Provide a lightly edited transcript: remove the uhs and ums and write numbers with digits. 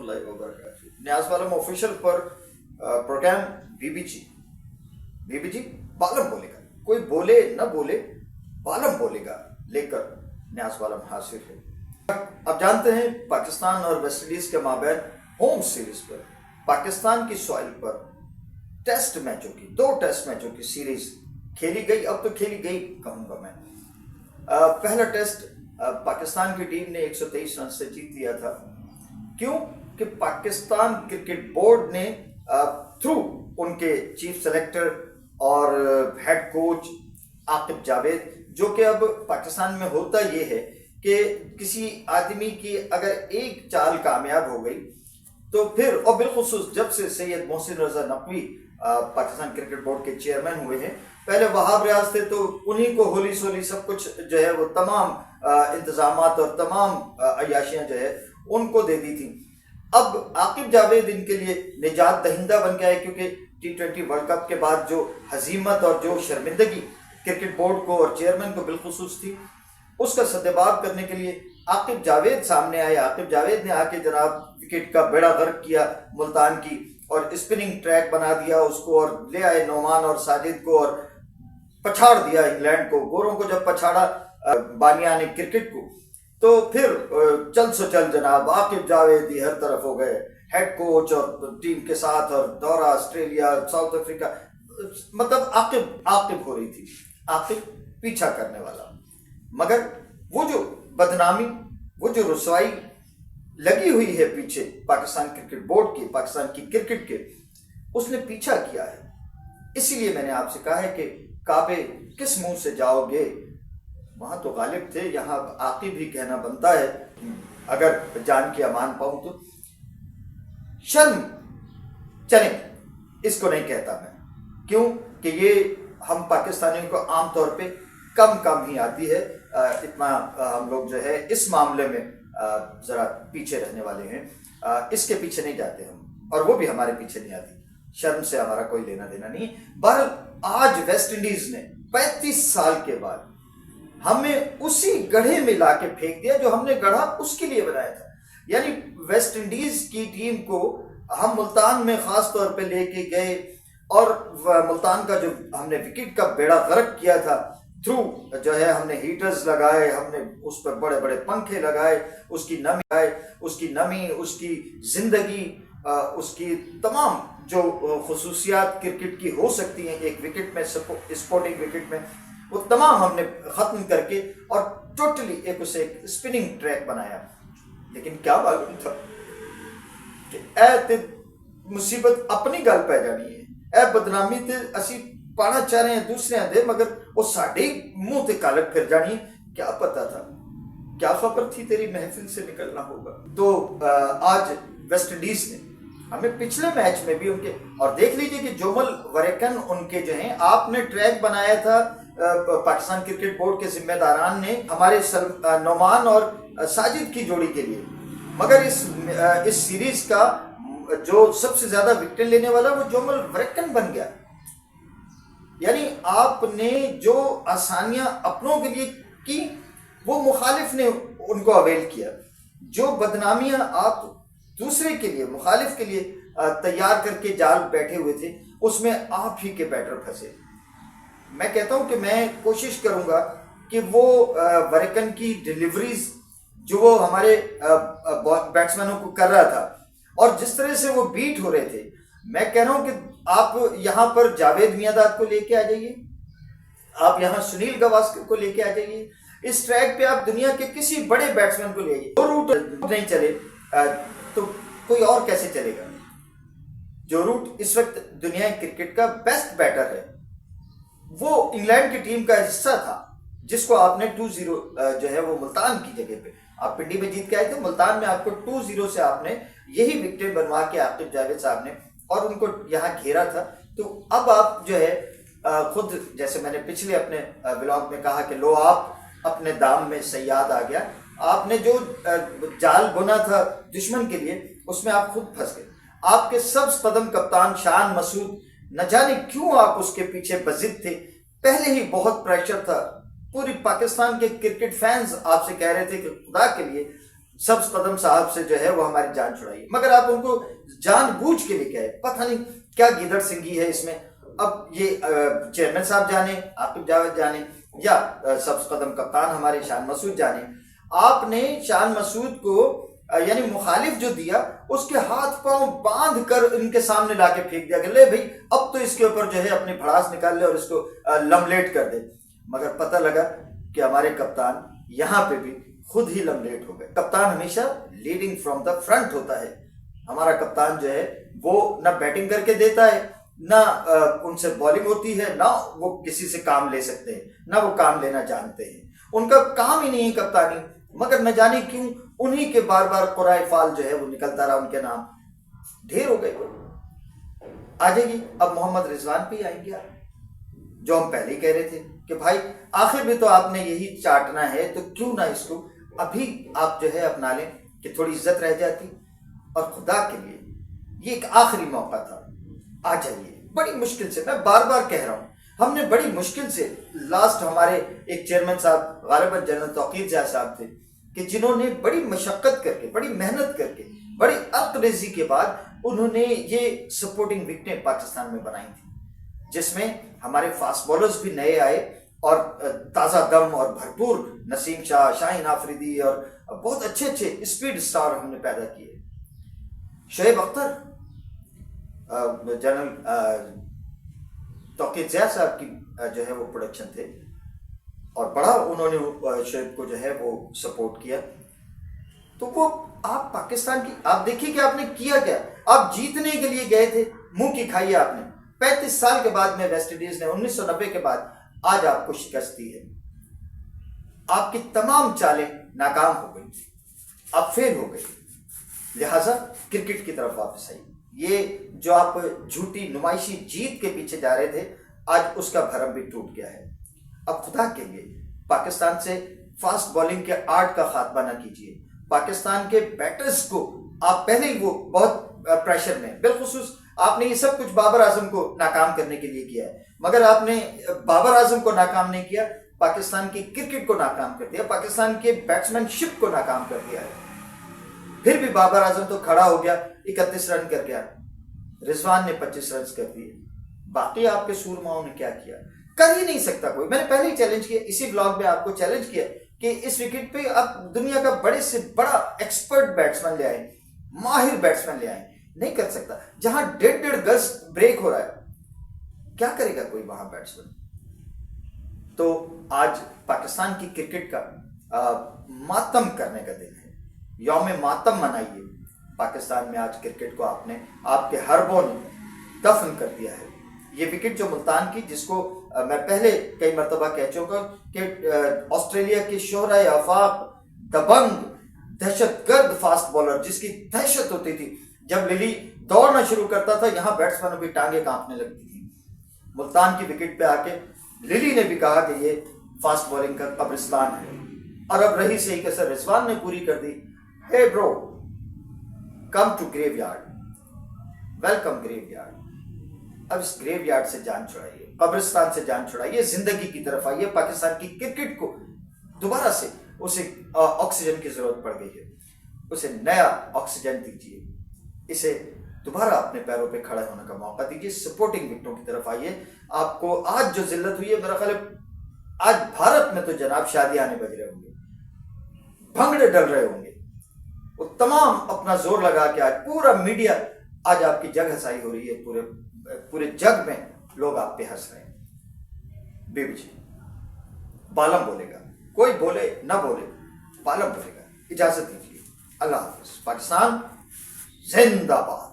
रहमतुल्लाहि व बरकातहू। न्याज़ आलम ऑफिशियल पर प्रोग्राम बीबी जी बालम बोलेगा, कोई बोले न बोले बालम बोलेगा लेकर न्याज़ आलम हाजिर है। अब जानते हैं पाकिस्तान और वेस्ट इंडीज के माबैन होम सीरीज पर पाकिस्तान की सॉइल पर टेस्ट मैचों की 2 टेस्ट मैचों की सीरीज खेली गई। अब तो खेली गई कहूंगा मैं। पहला टेस्ट पाकिस्तान की टीम ने 123 रन से जीत लिया था। क्यों कि पाकिस्तान क्रिकेट बोर्ड ने थ्रू उनके चीफ सेलेक्टर और हेड कोच आकिब जावेद, जो कि अब पाकिस्तान में होता ये है कि किसी आदमी की अगर एक चाल कामयाब हो गई तो फिर, और बिलखुसूस जब से सैयद मोहसिन रजा नकवी पाकिस्तान क्रिकेट बोर्ड के चेयरमैन हुए हैं, पहले वहाब रियाज थे तो उन्हीं को होली सोली सब कुछ जो है वो तमाम इंतजामात और तमाम अयाशियां जो है उनको दे दी थी। अब आकिब जावेद इनके लिए निजात दहिंदा बन गया है, क्योंकि T20 वर्ल्ड कप के बाद जो हजीमत और जो शर्मिंदगी क्रिकेट बोर्ड को और चेयरमैन को बिलखुसूस थी, उसका सद्देबाब करने के लिए आकिब जावेद सामने आए। आकिब जावेद ने आके जनाब विकेट का बेड़ा गर्क किया मुल्तान की और स्पिनिंग ट्रैक बना दिया उसको, और ले आए नोमान और साजिद को और पछाड़ दिया इंग्लैंड को। गोरों को जब पछाड़ा बानिया ने क्रिकेट को, तो फिर चल सो चल जनाब आकिब जावेद ही हर तरफ हो गए, हेड कोच और टीम के साथ, और दौरा ऑस्ट्रेलिया साउथ अफ्रीका, मतलब आकिब हो रही थी, आकिब पीछा करने वाला। मगर वो जो बदनामी, वो जो रुसवाई लगी हुई है पीछे पाकिस्तान क्रिकेट बोर्ड की, पाकिस्तान की क्रिकेट के, उसने पीछा किया है। इसीलिए मैंने आपसे कहा है कि काबे किस मुंह से जाओगे, वहां तो गालिब थे, यहाँ आकिब ही कहना बनता है अगर जान की अमान पाऊं तो। शर्म चले इसको नहीं कहता मैं, क्यों कि ये हम पाकिस्तानियों को आमतौर पे कम ही आती है। इतना हम लोग जो है इस मामले में जरा पीछे रहने वाले हैं, इसके पीछे नहीं जाते हम, और वो भी हमारे पीछे नहीं आती। शर्म से हमारा कोई लेना देना नहीं। बहरहाल आज वेस्ट इंडीज ने 35 साल के बाद हमें उसी गड्ढे में लाके फेंक दिया जो हमने गड्ढा उसके लिए बनाया था। यानी वेस्ट इंडीज की टीम को हम मुल्तान में खास तौर पे लेके गए, और मुल्तान का जो हमने विकेट का बेड़ा गर्क किया था, थ्रू जो है हमने हीटर्स लगाए, हमने उस पर बड़े बड़े पंखे लगाए, उसकी नमी, उसकी जिंदगी, उसकी तमाम जो खुसूसियात क्रिकेट की हो सकती हैं एक विकेट में, स्पोर्टिंग विकेट में, वो तमाम हमने खत्म करके और टोटली एक उसे एक स्पिनिंग ट्रैक बनाया। लेकिन क्या मालूम था कि ऐ मुसीबत अपनी गल पै जानी है, ऐ बदनामी ते असी पाना चाह रहे हैं दूसरे दे, मगर वो साढ़े मुंह ते कालट फिर जानी है। क्या पता था, क्या खबर थी तेरी महफिल से निकलना होगा। तो आज वेस्ट इंडीज ने हमें पिछले मैच में भी उनके, और देख लीजिए कि जोमल वरेकन उनके जो हैं, आपने ट्रैक बनाया था पाकिस्तान क्रिकेट बोर्ड के जिम्मेदारान ने हमारे नोमान और साजिद की जोड़ी के लिए, मगर इस सीरीज का जो सबसे ज्यादा विकेट लेने वाला वो जोमल वरेकन बन गया। यानी आपने जो आसानियां अपनों के लिए की, वो मुखालिफ ने उनको अवेल किया। जो बदनामियां आप दूसरे के लिए, मुखालिफ के लिए तैयार करके जाल बैठे हुए थे, उसमें आप ही के बैटर फंसे। मैं कहता हूं कि मैं कोशिश करूंगा कि वो वरेकन की डिलीवरीज जो वो हमारे बैट्समैनों को कर रहा था, और जिस तरह से वो बीट हो रहे थे, मैं कह रहा हूं कि आप यहां पर जावेद मियांदाद को लेके आ जाइए, आप यहां सुनील गावस्कर को लेके आ जाइए, इस ट्रैक पे आप दुनिया के किसी बड़े बैट्समैन को ले आइए। जो रूट नहीं चले तो कोई और कैसे चलेगा। जो रूट इस वक्त दुनिया क्रिकेट का बेस्ट बैटर है, वो इंग्लैंड की टीम का हिस्सा था, जिसको आपने 2-0 जो है वो मुल्तान की जगह पे आप पिंडी में जीत के आए थे, मुल्तान में आपको 2-0 से आपने यही विकेट बनवा के आकिब जावेद साहब ने और उनको यहाँ घेरा था। तो अब आप जो है खुद, जैसे मैंने पिछले अपने ब्लॉग में कहा कि लो आप अपने दाम में सयाद आ गया, आपने जो जाल बुना था दुश्मन के लिए, उसमें आप खुद फंस गए। आपके सब्ज कदम कप्तान शान मसूद, न जाने क्यों आप उसके पीछे बजिद थे। पहले ही बहुत प्रेशर था, पूरी पाकिस्तान के क्रिकेट फैंस आपसे कह रहे थे कि खुदा के लिए सब्ज कदम साहब से जो है वो हमारी जान छुड़ाई, मगर आप उनको जानबूझ के लेके आए, पता नहीं क्या गिदड़ सिंगी है इसमें। अब ये चेयरमैन साहब जाने, आकिब जावेद जाने, या सब्ज कदम कप्तान हमारे शान मसूद जाने, आपने शान मसूद को यानी मुखालिफ जो दिया उसके हाथ पांव बांध कर इनके सामने लाके फेंक दिया कि ले भाई अब तो इसके ऊपर जो है अपनी भड़ास निकाल ले और इसको लमलेट कर दे। मगर पता लगा कि हमारे कप्तान यहाँ पे भी खुद ही लमलेट हो गए। कप्तान हमेशा लीडिंग फ्रॉम द फ्रंट होता है। हमारा कप्तान जो है वो ना बैटिंग करके देता है, ना उनसे बॉलिंग होती है, ना वो किसी से काम ले सकते हैं, ना वो काम लेना जानते हैं। उनका काम ही नहीं है कप्तानी, मगर न जाने क्यों उन्हीं के बार बार कुराए फाल जो है वो निकलता रहा उनके नाम। ढेर हो गए। आ जाएगी अब मोहम्मद रिजवान पे आएंगे आप, जो हम पहले ही कह रहे थे कि भाई आखिर भी तो आपने यही चाटना है तो क्यों ना इसको अभी आप जो है अपना लें कि थोड़ी इज्जत रह जाती। और खुदा के लिए ये एक आखिरी मौका था, आ जाइए। बड़ी मुश्किल से, मैं बार बार कह रहा हूं, हमने बड़ी मुश्किल से लास्ट हमारे एक चेयरमैन साहब गालिबन जनरल तौकीर ज़िया साहब थे कि जिन्होंने बड़ी मशक्कत करके, बड़ी मेहनत करके, बड़ी अक्लरेजी के बाद उन्होंने ये सपोर्टिंग विकेटें पाकिस्तान में बनाई थी, जिसमें हमारे फास्ट बॉलर्स भी नए आए और ताज़ा दम और भरपूर नसीम शाह, शाहीन आफरीदी और बहुत अच्छे अच्छे स्पीड स्टार हमने पैदा किए। शोएब अख्तर जनरल तौकीर ज़िया साहब की जो है वो प्रोडक्शन थे और बड़ा उन्होंने शोएब को जो है वो सपोर्ट किया। तो वो आप पाकिस्तान की आप देखिए कि आपने किया क्या। आप जीतने के लिए गए थे, मुंह की खाई आपने। 35 साल के बाद में वेस्ट इंडीज ने 1990 के बाद आज आपको शिकस्त दी है। आपकी तमाम चालें नाकाम हो गई, आप फेल हो गए, लिहाजा क्रिकेट की तरफ वापस आई। ये जो आप झूठी नुमाइशी जीत के पीछे जा रहे थे, आज उसका भरम भी टूट गया है। अब खुदा के लिए पाकिस्तान से फास्ट बॉलिंग के आर्ट का खात्मा ना कीजिए। पाकिस्तान के बैटर्स को आप पहले ही वो बहुत प्रेशर में, बिलखुसूस आपने ये सब कुछ बाबर आजम को नाकाम करने के लिए किया है, मगर आपने बाबर आजम को नाकाम नहीं किया, पाकिस्तान की क्रिकेट को नाकाम कर दिया, पाकिस्तान के बैट्समैनशिप को नाकाम कर दिया है। फिर भी बाबर आजम तो खड़ा हो गया, 31 रन कर गया, रिजवान ने 25 रन कर दिए, बाकी आपके सूरमाओं ने क्या किया? कर ही नहीं सकता कोई। मैंने पहले ही चैलेंज किया, इसी ब्लॉग में आपको चैलेंज किया कि इस विकेट पे आप दुनिया का बड़े से बड़ा एक्सपर्ट बैट्समैन ले आए, माहिर बैट्समैन ले आए, नहीं कर सकता। जहां 1.5 गज ब्रेक हो रहा है, क्या करेगा कोई वहां बैट्समैन? तो आज पाकिस्तान की क्रिकेट का मातम करने का दिन है, यौम मातम मनाइए। पाकिस्तान में आज क्रिकेट को आपने, आपके हरबों ने दफन कर दिया है। ये विकेट जो मुल्तान की, जिसको मैं पहले कई मरतबा कह चुका कि ऑस्ट्रेलिया के शोहरा आफाक, दबंग, दहशतगर्द फास्ट बॉलर, जिसकी दहशत होती थी, जब लिली दौड़ना शुरू करता था यहाँ बैट्समैनों की टांगे कांपने लगती थी। मुल्तान की विकेट पे आके लिली ने भी कहा कि ये फास्ट बॉलिंग का कब्रिस्तान है, और अब रही सही कसर रिजवान ने पूरी कर दी। Hey bro, come to graveyard, welcome graveyard. अब इस ग्रेवयार्ड से जान छुड़ाइए, कब्रिस्तान से जान छुड़ाइए, जिंदगी की तरफ आइए। पाकिस्तान की क्रिकेट को दोबारा से उसे ऑक्सीजन की जरूरत पड़ गई है, उसे नया ऑक्सीजन दीजिए, इसे दोबारा अपने पैरों पे खड़ा होने का मौका दीजिए, सपोर्टिंग विकेटों की तरफ आइए। आपको आज जो जिल्लत हुई है, मेरा ख्याल है आज भारत में तो जनाब शादियां बज रहे होंगे, भंगड़े डल रहे होंगे, वो तमाम अपना जोर लगा के आज पूरा मीडिया, आज आपकी जग हंसाई हो रही है, पूरे जग में लोग आप पे हंस रहे हैं। बेबी जी, बालम बोलेगा, कोई बोले ना बोले, बालम बोलेगा। इजाजत दीजिए, अल्लाह हाफिज। पाकिस्तान जिंदाबाद।